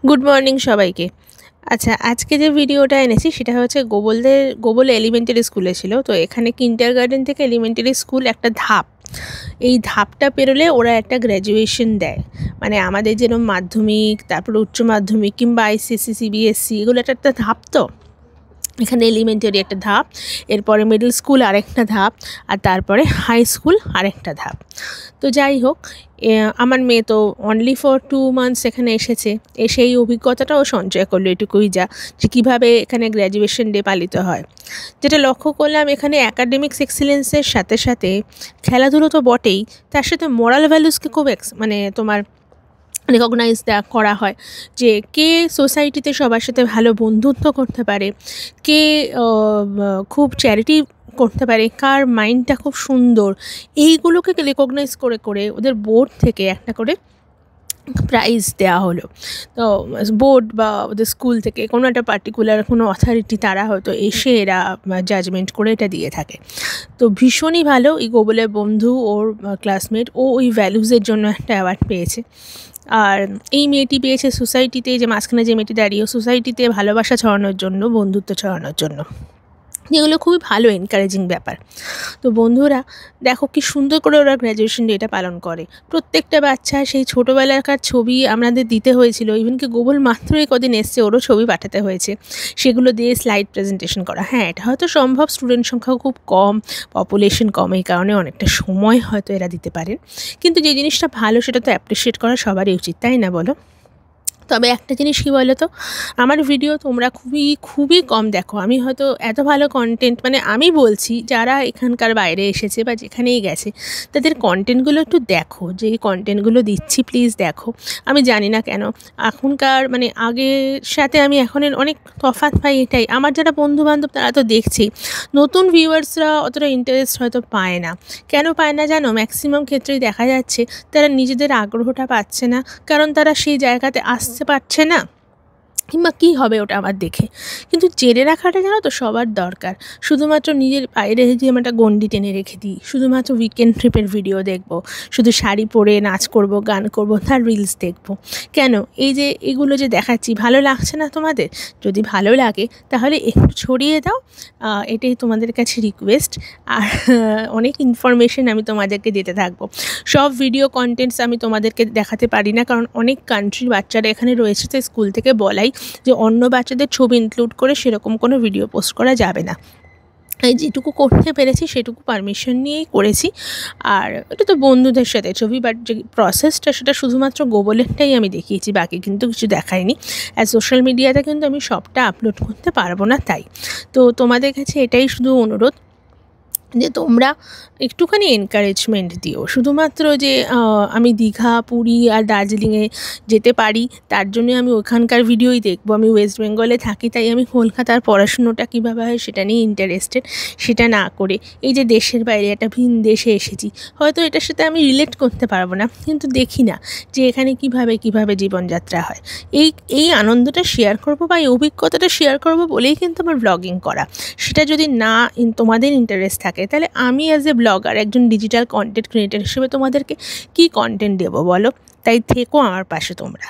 Good morning সবাইকে। আচ্ছা, আজকে যে ভিডিওটা এনেছি সেটা হচ্ছে গোবল এলিমেন্টারি স্কুলে ছিল। তো এখানে কিন্ডারগার্টেন থেকে এলিমেন্টারি স্কুল একটা ধাপ। এই ধাপটা পেরোলে ওরা একটা গ্র্যাজুয়েশন দেয়। মানে আমাদের যেরকম মাধ্যমিক, তারপরে উচ্চ মাধ্যমিক কিংবা আইসিএসসি, সিবিএসসি এগুলো একটা ধাপ তো। এখানে এলিমেন্টারি একটা ধাপ, এরপরে মিডল স্কুল আরেকটা ধাপ, আর তারপরে হাই স্কুল আরেকটা ধাপ। তো যাই হোক, আমার মেয়ে তো অনলি ফর 2 মান্থস এখানে এসেছে, এসে এই অভিজ্ঞতাটাও সঞ্চয় করলো এটুকুই যা, যে কীভাবে এখানে গ্র্যাজুয়েশন ডে পালিত হয়। যেটা লক্ষ্য করলাম, এখানে অ্যাকাডেমিক্স এক্সিলেন্সের সাথে সাথে খেলাধুলো তো বটেই, তার সাথে মোরাল ভ্যালুসকে খুব মানে তোমার রেকগনাইজ করা হয়, যে কে সোসাইটিতে সবার সাথে ভালো বন্ধুত্ব করতে পারে, কে খুব চ্যারিটি করতে পারে, কার মাইন্ডটা খুব সুন্দর, এইগুলোকে রেকগনাইজ করে করে ওদের বোর্ড থেকে একটা করে প্রাইজ দেওয়া হলো। তো বোর্ড বা ওদের স্কুল থেকে কোনো একটা পার্টিকুলার কোনো অথরিটি তারা হয়তো এসে এরা জাজমেন্ট করে এটা দিয়ে থাকে। তো ভীষণই ভালো। এই গোবলের বন্ধু, ওর ক্লাসমেট, ও ওই ভ্যালুজের জন্য একটা অ্যাওয়ার্ড পেয়েছে। আর এই মেয়েটি পেয়েছে সোসাইটিতে, যে মাঝখানে যে মেয়েটি দাঁড়িয়ে, সোসাইটিতে ভালোবাসা ছড়ানোর জন্য, বন্ধুত্ব ছড়ানোর জন্য, যেগুলো খুবই ভালো এনকারেজিং ব্যাপার। তো বন্ধুরা দেখো কি সুন্দর করে ওরা গ্র্যাজুয়েশন ডেটা পালন করে। প্রত্যেকটা বাচ্চা সেই ছোটোবেলাকার ছবি আমাদের দিতে হয়েছিল, ইভেনকি গোবল মাত্রই কদিন এসছে, ওরও ছবি পাঠাতে হয়েছে, সেগুলো দিয়ে স্লাইড প্রেজেন্টেশন করা। হ্যাঁ, এটা হয়তো সম্ভব, স্টুডেন্ট সংখ্যাও খুব কম, পপুলেশন কম, এই কারণে অনেকটা সময় হয়তো এরা দিতে পারেন, কিন্তু যে জিনিসটা ভালো সেটা তো অ্যাপ্রিসিয়েট করা সবারই উচিত, তাই না বলো? তবে একটা জিনিস কী বলো তো, আমার ভিডিও তোমরা খুবই কম দেখো। আমি হয়তো এত ভালো কন্টেন্ট, মানে আমি বলছি যারা এখানকার বাইরে এসেছে বা যেখানেই গেছে, তাদের কন্টেন্টগুলো একটু দেখো, যে এই কন্টেন্টগুলো দিচ্ছি প্লিজ দেখো। আমি জানি না কেন এখনকার, মানে আগের সাথে আমি এখন অনেক তফাৎ পাই এটাই। আমার যারা বন্ধুবান্ধব তারা তো দেখছি, নতুন ভিউয়ার্সরা অতটা ইন্টারেস্ট হয়তো পায় না। কেন পায় না জানো? ম্যাক্সিমাম ক্ষেত্রেই দেখা যাচ্ছে তারা নিজেদের আগ্রহটা পাচ্ছে না, কারণ তারা সেই জায়গাতে আসতে পারছে না, কিংবা কী হবে ওটা আমার দেখে। কিন্তু জেনে রাখাটা জানো তো সবার দরকার। শুধুমাত্র নিজের বাইরে যে আমি একটা গণ্ডি টেনে রেখে দিই, শুধুমাত্র উইকেন্ড ট্রিপের ভিডিও দেখব, শুধু শাড়ি পরে নাচ করব, গান করব, তার রিলস দেখব, কেন? এই যে এগুলো যে দেখাচ্ছি, ভালো লাগছে না তোমাদের? যদি ভালো লাগে তাহলে একটু ছড়িয়ে দাও, এটাই তোমাদের কাছে রিকোয়েস্ট। আর অনেক ইনফরমেশন আমি তোমাদেরকে দিতে থাকবো। সব ভিডিও কন্টেন্টস আমি তোমাদেরকে দেখাতে পারি না, কারণ অনেক কান্ট্রির বাচ্চারা এখানে রয়েছে, তো স্কুল থেকে বলাই যে অন্য বাচ্চাদের ছবি ইনক্লুড করে সেরকম কোনো ভিডিও পোস্ট করা যাবে না। এই যেটুকু করতে পেরেছি সেটুকু পারমিশন নিয়েই করেছি। আর এটা তো বন্ধুদের সাথে ছবি, বাট যে প্রসেসটা সেটা শুধুমাত্র গোবলেরটাই আমি দেখিয়েছি, বাকি কিন্তু কিছু দেখাইনি। আর সোশ্যাল মিডিয়াতে কিন্তু আমি সবটা আপলোড করতে পারবো না, তাই তো তোমাদের কাছে এটাই শুধু অনুরোধ যে তোমরা একটুখানি এনকারেজমেন্ট দিও। শুধুমাত্র যে আমি দীঘা, পুরী আর দার্জিলিংয়ে যেতে পারি তার জন্যে আমি ওখানকার ভিডিওই দেখব। আমি ওয়েস্ট বেঙ্গলে থাকি, তাই আমি কলকাতার পড়াশুনোটা কীভাবে হয় সেটা নিয়ে ইন্টারেস্টেড। সেটা না করে এই যে দেশের বাইরে একটা ভিন দেশে এসেছি, হয়তো এটার সাথে আমি রিলেট করতে পারবো না, কিন্তু দেখি না যে এখানে কীভাবে জীবনযাত্রা হয়। এই আনন্দটা শেয়ার করব বা এই অভিজ্ঞতাটা শেয়ার করব বলেই কিন্তু আমার ব্লগিং করা। সেটা যদি না তোমাদের ইন্টারেস্ট থাকে, তাহলে আমি অ্যাজ এ ব্লগার, একজন ডিজিটাল কন্টেন্ট ক্রিয়েটার হিসেবে তোমাদেরকে কী কন্টেন্ট দেবো বলো? তাই থেকো আমার পাশে তোমরা।